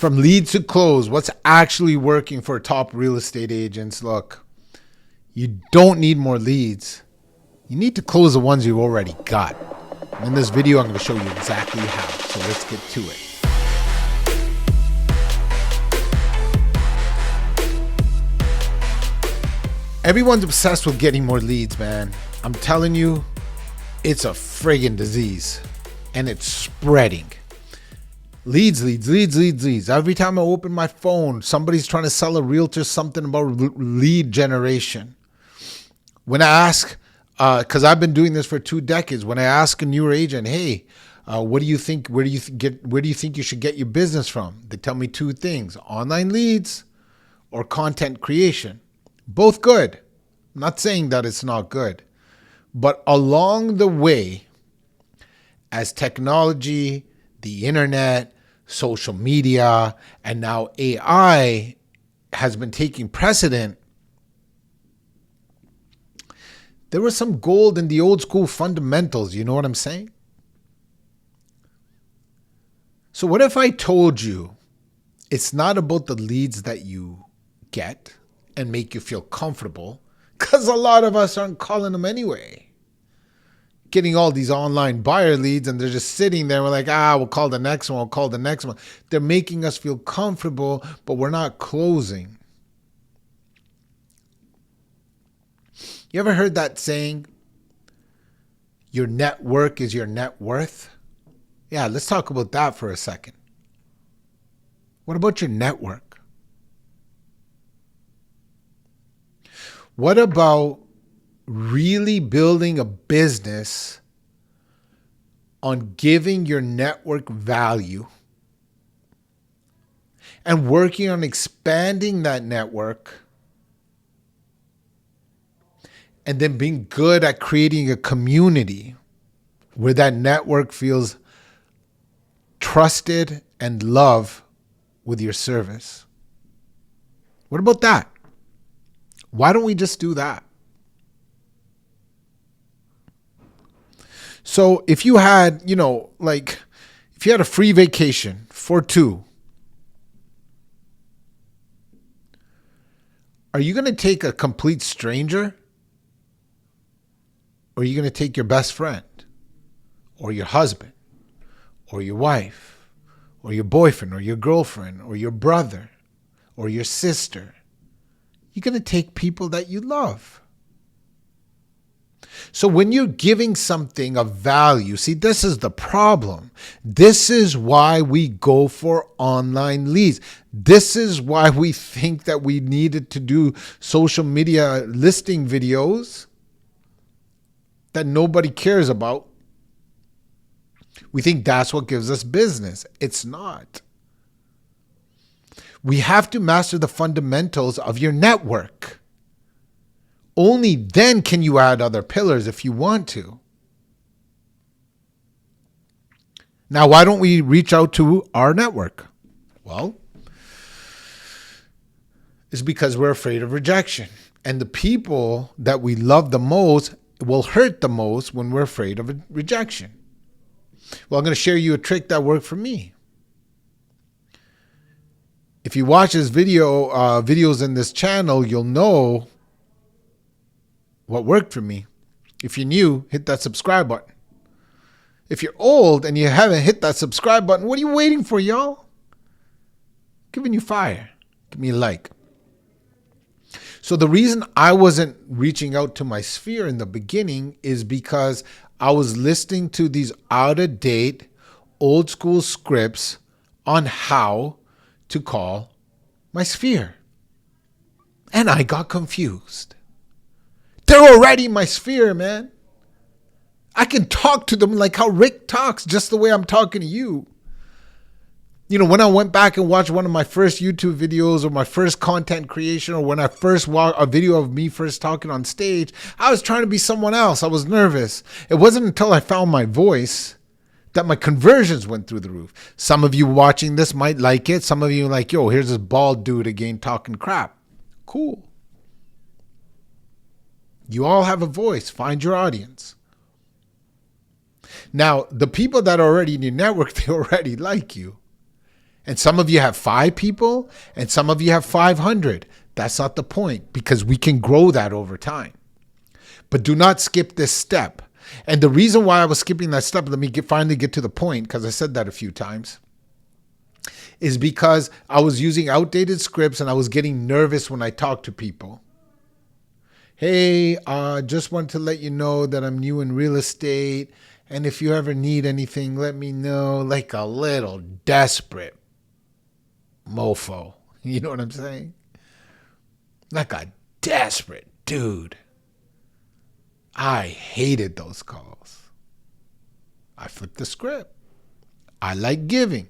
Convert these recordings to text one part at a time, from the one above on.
From lead to close, what's actually working for top real estate agents? Look, you don't need more leads. You need to close the ones you've already got. In this video, I'm going to show you exactly how. So let's get to it. Everyone's obsessed with getting more leads, man. I'm telling you, it's a friggin' disease. And it's spreading. Leads. Every time I open my phone, somebody's trying to sell a realtor something about lead generation. When I ask, because I've been doing this for 2 decades, when I ask a newer agent, hey, what do you think? Where do you think you should get your business from? They tell me 2 things: online leads or content creation. Both good. I'm not saying that it's not good, but along the way, as technology, the internet, social media, and now AI has been taking precedent, there was some gold in the old school fundamentals. You know what I'm saying? So what if I told you it's not about the leads that you get and make you feel comfortable, because a lot of us aren't calling them anyway. Getting all these online buyer leads and they're just sitting there. We're like, we'll call the next one. We'll call the next one. They're making us feel comfortable, but we're not closing. You ever heard that saying, your network is your net worth? Yeah, let's talk about that for a second. What about your network? What about really building a business on giving your network value and working on expanding that network, and then being good at creating a community where that network feels trusted and loved with your service? What about that? Why don't we just do that? So if you had, if you had a free vacation for 2, are you going to take a complete stranger? Or are you going to take your best friend? Or your husband? Or your wife? Or your boyfriend? Or your girlfriend? Or your brother? Or your sister? You're going to take people that you love. So when you're giving something of value, see, this is the problem. This is why we go for online leads. This is why we think that we needed to do social media listing videos that nobody cares about. We think that's what gives us business. It's not. We have to master the fundamentals of your network. Only then can you add other pillars if you want to. Now, why don't we reach out to our network? Well, it's because we're afraid of rejection. And the people that we love the most will hurt the most when we're afraid of rejection. Well, I'm going to share you a trick that worked for me. If you watch this videos in this channel, you'll know what worked for me. If you're new, hit that subscribe button. If you're old and you haven't hit that subscribe button, what are you waiting for, y'all? Giving you fire. Give me a like. So the reason I wasn't reaching out to my sphere in the beginning is because I was listening to these out-of-date, old school scripts on how to call my sphere. And I got confused. They're already my sphere, man. I can talk to them like how Rick talks, just the way I'm talking to you. When I went back and watched one of my first YouTube videos or my first content creation, or when I first watched a video of me first talking on stage, I was trying to be someone else. I was nervous. It wasn't until I found my voice that my conversions went through the roof. Some of you watching this might like it. Some of you are like, yo, here's this bald dude again talking crap. Cool. You all have a voice. Find your audience. Now, the people that are already in your network, they already like you. And some of you have 5 people and some of you have 500. That's not the point, because we can grow that over time. But do not skip this step. And the reason why I was skipping that step, let me finally get to the point, because I said that a few times, is because I was using outdated scripts and I was getting nervous when I talked to people. Hey, just want to let you know that I'm new in real estate. And if you ever need anything, let me know. Like a little desperate mofo. You know what I'm saying? Like a desperate dude. I hated those calls. I flipped the script. I like giving,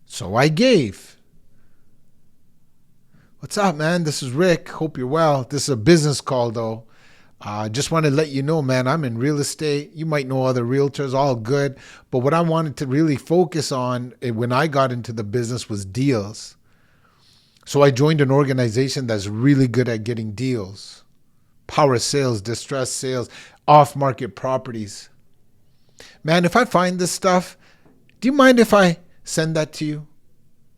so I gave. What's up, man? This is Rick. Hope you're well. This is a business call, though. Just want to let you know, man, I'm in real estate. You might know other realtors, all good. But what I wanted to really focus on when I got into the business was deals. So I joined an organization that's really good at getting deals. Power sales, distressed sales, off-market properties. Man, if I find this stuff, do you mind if I send that to you?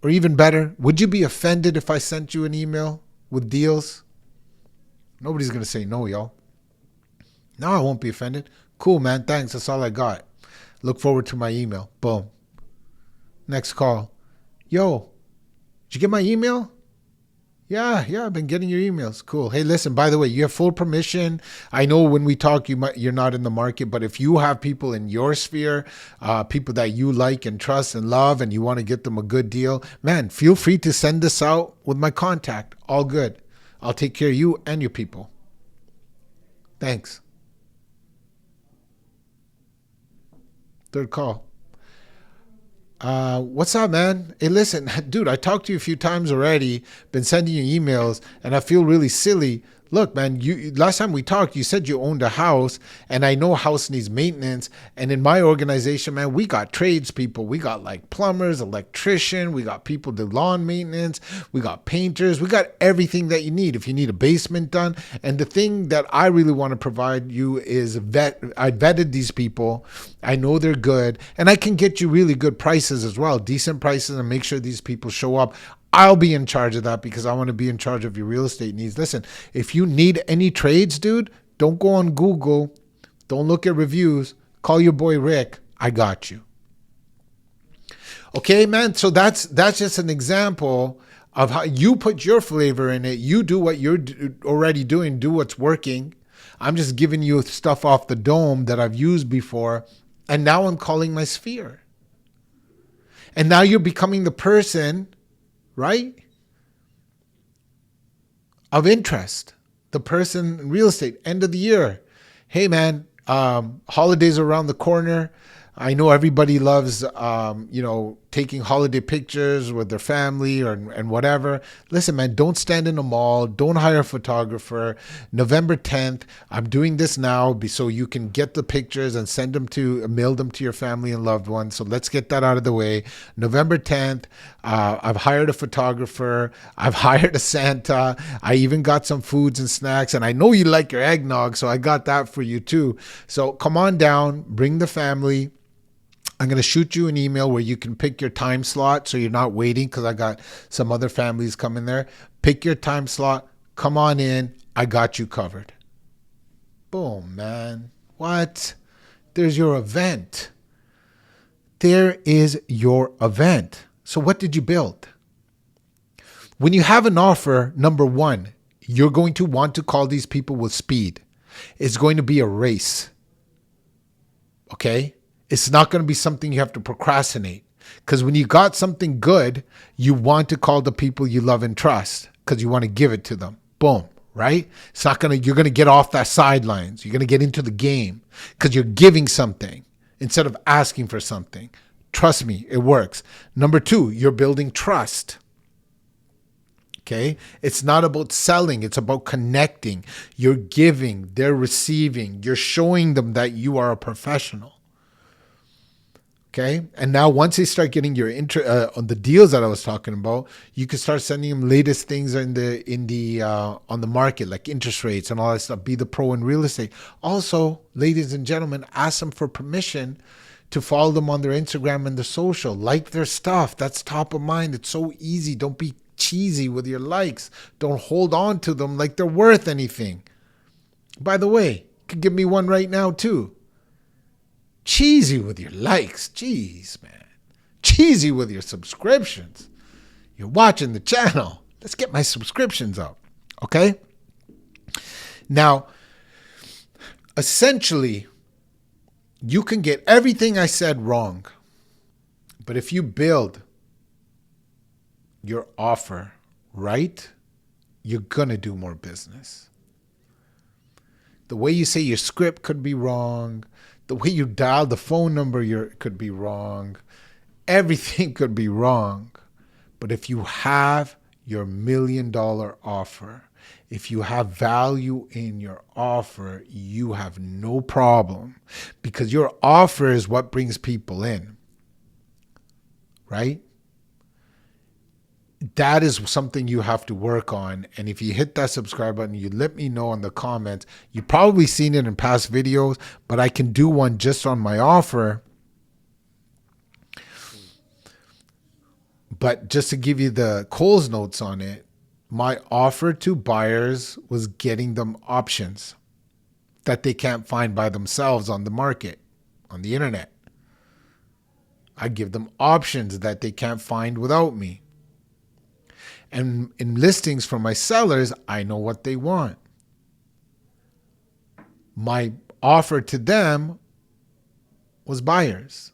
Or even better, would you be offended if I sent you an email with deals? Nobody's going to say no, y'all. No, I won't be offended. Cool, man. Thanks. That's all I got. Look forward to my email. Boom. Next call. Yo, did you get my email? Yeah, I've been getting your emails. Cool. Hey, listen, by the way, you have full permission. I know when we talk, you're not in the market, but if you have people in your sphere, people that you like and trust and love, and you want to get them a good deal, man, feel free to send this out with my contact. All good. I'll take care of you and your people. Thanks. Third call. What's up, man? Hey, listen, dude, I talked to you a few times already, been sending you emails, and I feel really silly. Look, man, last time we talked, you said you owned a house, and I know a house needs maintenance. And in my organization, man, we got tradespeople. We got like plumbers, electrician. We got people do lawn maintenance. We got painters. We got everything that you need if you need a basement done. And the thing that I really want to provide you is I vetted these people. I know they're good, and I can get you really good prices as well, decent prices, and make sure these people show up. I'll be in charge of that because I want to be in charge of your real estate needs. Listen, if you need any trades, dude, don't go on Google. Don't look at reviews. Call your boy Rick. I got you. Okay, man. So that's just an example of how you put your flavor in it. You do what you're already doing. Do what's working. I'm just giving you stuff off the dome that I've used before. And now I'm calling my sphere. And now you're becoming the person, right, of interest, the person in real estate, end of the year. Hey, man, holidays are around the corner. I know everybody loves, taking holiday pictures with their family and whatever. Listen, man, don't stand in a mall. Don't hire a photographer. November 10th, I'm doing this now so you can get the pictures and mail them to your family and loved ones. So let's get that out of the way. November 10th, I've hired a photographer. I've hired a Santa. I even got some foods and snacks. And I know you like your eggnog, so I got that for you too. So come on down, bring the family. I'm going to shoot you an email where you can pick your time slot so you're not waiting because I got some other families coming there. Pick your time slot. Come on in. I got you covered. Boom, man. What? There's your event. There is your event. So what did you build? When you have an offer, number one, you're going to want to call these people with speed. It's going to be a race. Okay? It's not going to be something you have to procrastinate, because when you got something good, you want to call the people you love and trust because you want to give it to them. Boom, right? You're going to get off that sidelines. You're going to get into the game because you're giving something instead of asking for something. Trust me, it works. Number two, you're building trust. Okay? It's not about selling. It's about connecting. You're giving, they're receiving. You're showing them that you are a professional. Okay. And now once they start getting your on the deals that I was talking about, you can start sending them latest things on the market, like interest rates and all that stuff. Be the pro in real estate. Also, ladies and gentlemen, ask them for permission to follow them on their Instagram and their social. Like their stuff. That's top of mind. It's so easy. Don't be cheesy with your likes. Don't hold on to them like they're worth anything. By the way, you could give me one right now too. Cheesy with your likes. Jeez, man. Cheesy with your subscriptions. You're watching the channel. Let's get my subscriptions up. Okay? Now, essentially, you can get everything I said wrong. But if you build your offer right, you're going to do more business. The way you say your script could be wrong. The way you dial the phone number could be wrong. Everything could be wrong. But if you have your $1 million offer, if you have value in your offer, you have no problem, because your offer is what brings people in, right? That is something you have to work on. And if you hit that subscribe button, you let me know in the comments. You've probably seen it in past videos, but I can do one just on my offer. But just to give you the Coles notes on it, my offer to buyers was getting them options that they can't find by themselves on the market, on the internet. I give them options that they can't find without me. And in listings for my sellers, I know what they want. My offer to them was buyers.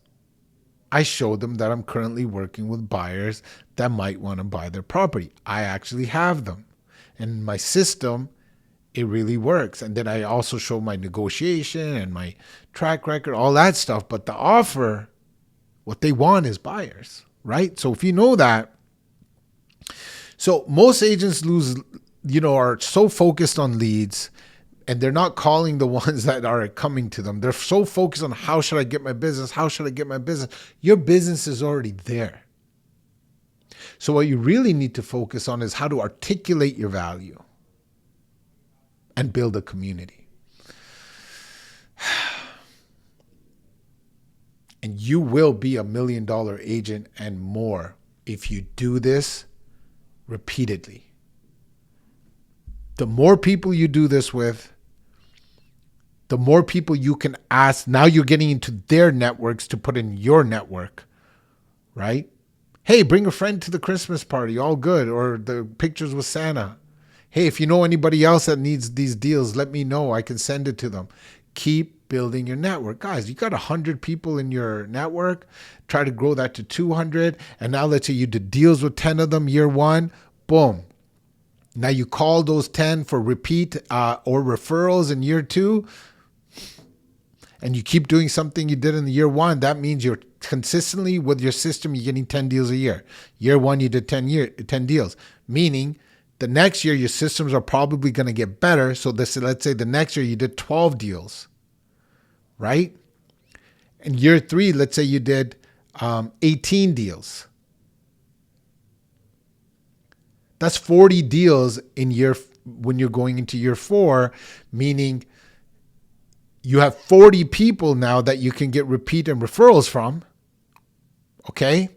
I showed them that I'm currently working with buyers that might want to buy their property. I actually have them. And my system, it really works. And then I also show my negotiation and my track record, all that stuff. But the offer, what they want is buyers, right? So if you know that, so most agents are so focused on leads, and they're not calling the ones that are coming to them. They're so focused on how should I get my business? How should I get my business? Your business is already there. So what you really need to focus on is how to articulate your value and build a community. And you will be $1 million agent and more if you do this repeatedly. The more people you do this with, the more people you can ask. Now you're getting into their networks to put in your network, right? Hey, bring a friend to the Christmas party, all good. Or the pictures with Santa. Hey, if you know anybody else that needs these deals, let me know. I can send it to them. Keep building your network. Guys, you got 100 people in your network. Try to grow that to 200. And now let's say you did deals with 10 of them year one. Boom. Now you call those 10 for repeat or referrals in year two. And you keep doing something you did in the year one. That means you're consistently with your system, you're getting 10 deals a year. Year one, you did 10 deals. Meaning the next year, your systems are probably going to get better. So let's say the next year you did 12 deals, right? And year three, let's say you did 18 deals. That's 40 deals when you're going into year four, meaning you have 40 people now that you can get repeat and referrals from, okay?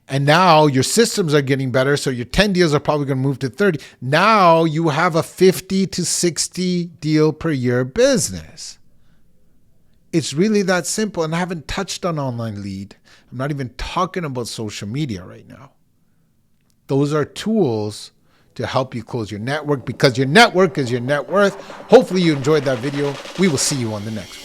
And now your systems are getting better, so your 10 deals are probably going to move to 30. Now you have a 50 to 60 deal per year business. It's really that simple, and I haven't touched on online lead. I'm not even talking about social media right now. Those are tools to help you close your network, because your network is your net worth. Hopefully you enjoyed that video. We will see you on the next one.